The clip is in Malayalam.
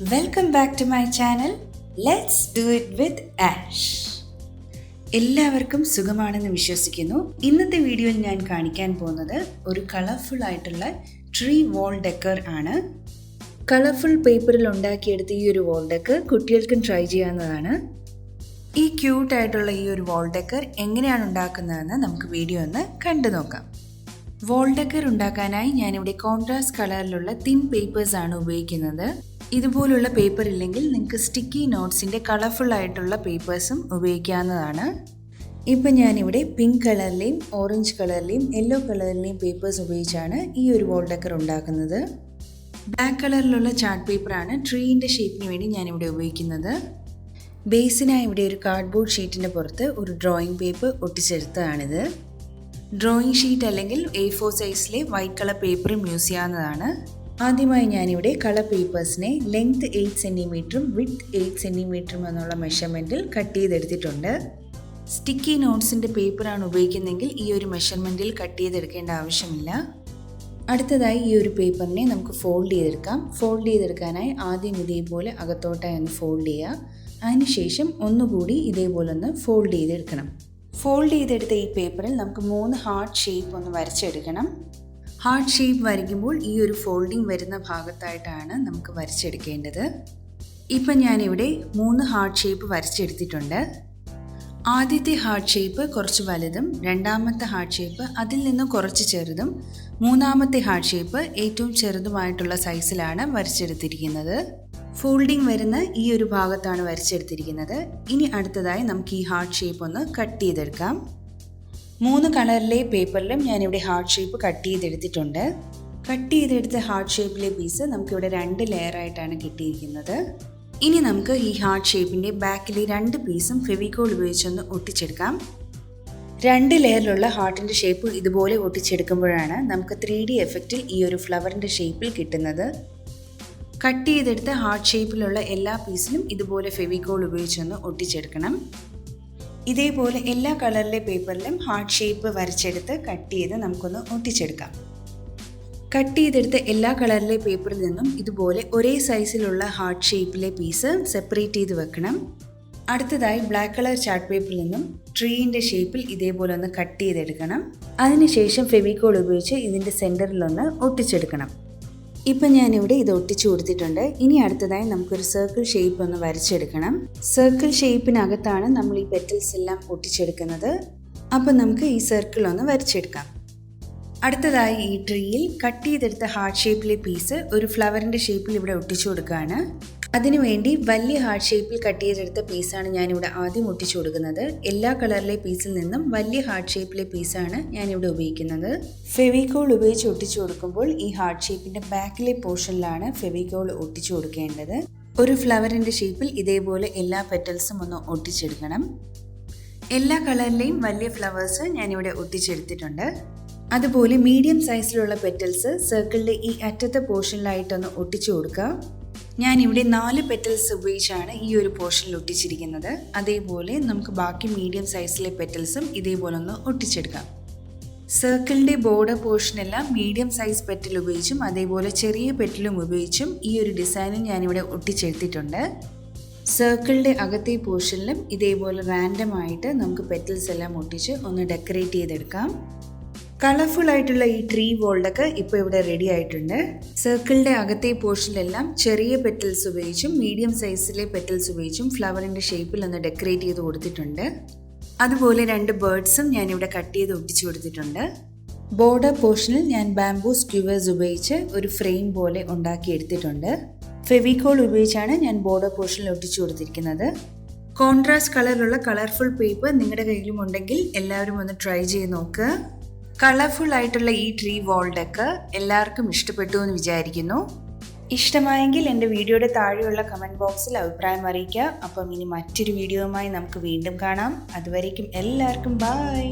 Welcome back to my channel. Let's do it with Ash. എല്ലാവർക്കും സുഖമാണെന്ന് വിശ്വസിക്കുന്നു. ഇന്നത്തെ വീഡിയോയിൽ ഞാൻ കാണിക്കാൻ പോകുന്നത് ഒരു കളർഫുൾ ആയിട്ടുള്ള ട്രീ വാൾ ഡെക്കർ ആണ്. കളർഫുൾ പേപ്പറിൽ ഉണ്ടാക്കിയെടുത്ത ഈ ഒരു വാൾ ഡെക്കർ കുട്ടികൾക്കും ട്രൈ ചെയ്യാവുന്നതാണ്. ഈ ക്യൂട്ടായിട്ടുള്ള ഈ ഒരു വാൾ ഡെക്കർ എങ്ങനെയാണ് ഉണ്ടാക്കുന്നതെന്ന് നമുക്ക് വീഡിയോ ഒന്ന് കണ്ടു നോക്കാം. വാൾ ഡെക്കർ ഉണ്ടാക്കാനായി ഞാനിവിടെ കോൺട്രാസ്റ്റ് കളറിലുള്ള തിൻ പേപ്പേഴ്സ് ആണ് ഉപയോഗിക്കുന്നത്. ഇതുപോലുള്ള പേപ്പർ ഇല്ലെങ്കിൽ നിങ്ങൾക്ക് സ്റ്റിക്കി നോട്ട്സിൻ്റെ കളർഫുൾ ആയിട്ടുള്ള പേപ്പേഴ്സും ഉപയോഗിക്കാവുന്നതാണ്. ഇപ്പം ഞാനിവിടെ പിങ്ക് കളറിലെയും ഓറഞ്ച് കളറിലെയും യെല്ലോ കളറിലെയും പേപ്പേഴ്സ് ഉപയോഗിച്ചാണ് ഈ ഒരു വാൾ ഡെക്കർ ഉണ്ടാക്കുന്നത്. ബ്ലാക്ക് കളറിലുള്ള ചാർട്ട് പേപ്പറാണ് ട്രീൻ്റെ ഷേപ്പിന് വേണ്ടി ഞാനിവിടെ ഉപയോഗിക്കുന്നത്. ബേസിനായി ഇവിടെ ഒരു കാർഡ്ബോർഡ് ഷീറ്റിൻ്റെ പുറത്ത് ഒരു ഡ്രോയിങ് പേപ്പർ ഒട്ടിച്ചെടുത്തതാണിത്. ഡ്രോയിങ് ഷീറ്റ് അല്ലെങ്കിൽ A4 സൈസിലെ വൈറ്റ് കളർ പേപ്പറും യൂസ് ചെയ്യാവുന്നതാണ്. ആദ്യമായി ഞാനിവിടെ കളർ പേപ്പേഴ്സിനെ ലെങ്ത് 8 സെൻറ്റിമീറ്ററും വിഡ്ത്ത് 8 സെൻറ്റിമീറ്ററും എന്നുള്ള മെഷർമെൻറ്റിൽ കട്ട് ചെയ്തെടുത്തിട്ടുണ്ട്. സ്റ്റിക്കി നോട്ട്സിൻ്റെ പേപ്പറാണ് ഉപയോഗിക്കുന്നതെങ്കിൽ ഈ ഒരു മെഷർമെൻറ്റിൽ കട്ട് ചെയ്തെടുക്കേണ്ട ആവശ്യമില്ല. അടുത്തതായി ഈ ഒരു പേപ്പറിനെ നമുക്ക് ഫോൾഡ് ചെയ്തെടുക്കാം. ഫോൾഡ് ചെയ്തെടുക്കാനായി ആദ്യം ഇതേപോലെ അകത്തോട്ടായി ഒന്ന് ഫോൾഡ് ചെയ്യുക. അതിനുശേഷം ഒന്നുകൂടി ഇതേപോലെ ഒന്ന് ഫോൾഡ് ചെയ്തെടുക്കണം. ഫോൾഡ് ചെയ്തെടുത്ത ഈ പേപ്പറിൽ നമുക്ക് 3 ഹാർട്ട് ഷേപ്പ് ഒന്ന് വരച്ചെടുക്കണം. ഹാർട്ട് ഷേപ്പ് വരയ്ക്കുമ്പോൾ ഈ ഒരു ഫോൾഡിങ് വരുന്ന ഭാഗത്തായിട്ടാണ് നമുക്ക് വരച്ചെടുക്കേണ്ടത്. ഇപ്പം ഞാനിവിടെ 3 ഹാർട്ട് ഷേപ്പ് വരച്ചെടുത്തിട്ടുണ്ട്. ആദ്യത്തെ ഹാർട്ട് ഷേപ്പ് കുറച്ച് വലുതും രണ്ടാമത്തെ ഹാർട്ട് ഷേപ്പ് അതിൽ നിന്നും കുറച്ച് ചെറുതും മൂന്നാമത്തെ ഹാർട്ട് ഷേപ്പ് ഏറ്റവും ചെറുതുമായിട്ടുള്ള സൈസിലാണ് വരച്ചെടുത്തിരിക്കുന്നത്. ഫോൾഡിങ് വരുന്ന ഈ ഒരു ഭാഗത്താണ് വരച്ചെടുത്തിരിക്കുന്നത്. ഇനി അടുത്തതായി നമുക്ക് ഈ ഹാർട്ട് ഷേപ്പ് ഒന്ന് കട്ട് ചെയ്തെടുക്കാം. 3 കളറിലെ പേപ്പറിലും ഞാനിവിടെ ഹാർട്ട് ഷേപ്പ് കട്ട് ചെയ്തെടുത്തിട്ടുണ്ട്. കട്ട് ചെയ്തെടുത്ത ഹാർട്ട് ഷേപ്പിലെ പീസ് നമുക്കിവിടെ 2 ലെയറായിട്ടാണ് കിട്ടിയിരിക്കുന്നത്. ഇനി നമുക്ക് ഈ ഹാർട്ട് ഷേപ്പിൻ്റെ ബാക്കിലെ 2 പീസും ഫെവിക്കോൾ ഉപയോഗിച്ചൊന്ന് ഒട്ടിച്ചെടുക്കാം. 2 ലെയറിലുള്ള ഹാർട്ടിൻ്റെ ഷേപ്പ് ഇതുപോലെ ഒട്ടിച്ചെടുക്കുമ്പോഴാണ് നമുക്ക് 3D എഫക്റ്റിൽ ഈ ഒരു ഫ്ലവറിൻ്റെ ഷേപ്പിൽ കിട്ടുന്നത്. കട്ട് ചെയ്തെടുത്ത ഹാർട്ട് ഷേപ്പിലുള്ള എല്ലാ പീസിലും ഇതുപോലെ ഫെവിക്കോൾ ഉപയോഗിച്ചൊന്ന് ഒട്ടിച്ചെടുക്കണം. ഇതേപോലെ എല്ലാ കളറിലെ പേപ്പറിലും ഹാർട്ട് ഷേപ്പ് വരച്ചെടുത്ത് കട്ട് ചെയ്ത് നമുക്കൊന്ന് ഒട്ടിച്ചെടുക്കാം. കട്ട് ചെയ്തെടുത്ത എല്ലാ കളറിലെ പേപ്പറിൽ നിന്നും ഇതുപോലെ ഒരേ സൈസിലുള്ള ഹാർട്ട് ഷേപ്പിലെ പീസ് സെപ്പറേറ്റ് ചെയ്ത് വെക്കണം. അടുത്തതായി ബ്ലാക്ക് കളർ ചാർട്ട് പേപ്പറിൽ നിന്നും ട്രീൻ്റെ ഷേപ്പിൽ ഇതേപോലെ ഒന്ന് കട്ട് ചെയ്തെടുക്കണം. അതിനുശേഷം ഫെവിക്കോൾ ഉപയോഗിച്ച് ഇതിൻ്റെ സെൻറ്ററിലൊന്ന് ഒട്ടിച്ചെടുക്കണം. ഇപ്പം ഞാനിവിടെ ഇത് ഒട്ടിച്ചു കൊടുത്തിട്ടുണ്ട്. ഇനി അടുത്തതായി നമുക്കൊരു സർക്കിൾ ഷേപ്പ് ഒന്ന് വരച്ചെടുക്കണം. സർക്കിൾ ഷേപ്പിനകത്താണ് നമ്മൾ ഈ പെറ്റൽസ് എല്ലാം ഒട്ടിച്ചെടുക്കുന്നത്. അപ്പം നമുക്ക് ഈ സർക്കിൾ ഒന്ന് വരച്ചെടുക്കാം. അടുത്തതായി ഈ ട്രീയിൽ കട്ട് ചെയ്തെടുത്ത ഹാർട്ട് ഷേപ്പിലെ പീസ് ഒരു ഫ്ലവറിൻ്റെ ഷേപ്പിൽ ഇവിടെ ഒട്ടിച്ചു കൊടുക്കുകയാണ്. അതിനുവേണ്ടി വലിയ ഹാർട്ട് ഷേപ്പിൽ കട്ട് ചെയ്തെടുത്ത പീസാണ് ഞാനിവിടെ ആദ്യം ഒട്ടിച്ചു കൊടുക്കുന്നത്. എല്ലാ കളറിലെ പീസിൽ നിന്നും വലിയ ഹാർട്ട് ഷേപ്പിലെ പീസാണ് ഞാനിവിടെ ഉപയോഗിക്കുന്നത്. ഫെവിക്കോൾ ഉപയോഗിച്ച് ഒട്ടിച്ചു കൊടുക്കുമ്പോൾ ഈ ഹാർട്ട് ഷേപ്പിൻ്റെ ബാക്കിലെ പോർഷനിലാണ് ഫെവിക്കോൾ ഒട്ടിച്ചു കൊടുക്കേണ്ടത്. ഒരു ഫ്ലവറിൻ്റെ ഷേപ്പിൽ ഇതേപോലെ എല്ലാ പെറ്റൽസും ഒന്ന് ഒട്ടിച്ചെടുക്കണം. എല്ലാ കളറിലെയും വലിയ ഫ്ലവേഴ്സ് ഞാനിവിടെ ഒട്ടിച്ചെടുത്തിട്ടുണ്ട്. അതുപോലെ മീഡിയം സൈസിലുള്ള പെറ്റൽസ് സർക്കിളിൻ്റെ ഈ അറ്റത്തെ പോർഷനിലായിട്ടൊന്ന് ഒട്ടിച്ചു കൊടുക്കുക. ഞാനിവിടെ 4 പെറ്റൽസ് ഉപയോഗിച്ചാണ് ഈ ഒരു പോർഷനിൽ ഒട്ടിച്ചിരിക്കുന്നത്. അതേപോലെ നമുക്ക് ബാക്കി മീഡിയം സൈസിലെ പെറ്റൽസും ഇതേപോലെ ഒന്ന് ഒട്ടിച്ചെടുക്കാം. സർക്കിളിൻ്റെ ബോർഡർ പോർഷനെല്ലാം മീഡിയം സൈസ് പെറ്റൽ ഉപയോഗിച്ചും അതേപോലെ ചെറിയ പെറ്റലും ഉപയോഗിച്ചും ഈ ഒരു ഡിസൈനും ഞാനിവിടെ ഒട്ടിച്ചെടുത്തിട്ടുണ്ട്. സർക്കിളിൻ്റെ അകത്തെ പോർഷനിലും ഇതേപോലെ റാൻഡമായിട്ട് നമുക്ക് പെറ്റൽസ് എല്ലാം ഒട്ടിച്ച് ഒന്ന് ഡെക്കറേറ്റ് ചെയ്തെടുക്കാം. കളർഫുൾ ആയിട്ടുള്ള ഈ ട്രീ വാൾഡൊക്കെ ഇപ്പോൾ ഇവിടെ റെഡി ആയിട്ടുണ്ട്. സർക്കിളിൻ്റെ അകത്തെ പോർഷനിലെല്ലാം ചെറിയ പെറ്റൽസ് ഉപയോഗിച്ചും മീഡിയം സൈസിലെ പെറ്റൽസ് ഉപയോഗിച്ചും ഫ്ലവറിൻ്റെ ഷേപ്പിൽ ഒന്ന് ഡെക്കറേറ്റ് ചെയ്ത് കൊടുത്തിട്ടുണ്ട്. അതുപോലെ 2 ബേർഡ്സും ഞാനിവിടെ കട്ട് ചെയ്ത് ഒട്ടിച്ചു കൊടുത്തിട്ടുണ്ട്. ബോർഡർ പോർഷനിൽ ഞാൻ ബാംബൂ സ്ക്യൂവേഴ്സ് ഉപയോഗിച്ച് ഒരു ഫ്രെയിം പോലെ ഉണ്ടാക്കിയെടുത്തിട്ടുണ്ട്. ഫെവിക്കോൾ ഉപയോഗിച്ചാണ് ഞാൻ ബോർഡർ പോർഷനിൽ ഒട്ടിച്ചു കൊടുത്തിരിക്കുന്നത്. കോൺട്രാസ്റ്റ് കളറിലുള്ള കളർഫുൾ പേപ്പർ നിങ്ങളുടെ കയ്യിലും ഉണ്ടെങ്കിൽ എല്ലാവരും ഒന്ന് ട്രൈ ചെയ്ത് നോക്കുക. കളർഫുൾ ആയിട്ടുള്ള ഈ ട്രീ വാൾ ഡെക്കർ എല്ലാവർക്കും ഇഷ്ടപ്പെട്ടു എന്ന് വിചാരിക്കുന്നു. ഇഷ്ടമായെങ്കിൽ എൻ്റെ വീഡിയോയുടെ താഴെയുള്ള കമൻറ്റ് ബോക്സിൽ അഭിപ്രായം അറിയിക്കുക. അപ്പം ഇനി മറ്റൊരു വീഡിയോയുമായി നമുക്ക് വീണ്ടും കാണാം. അതുവരേക്കും എല്ലാവർക്കും ബൈ.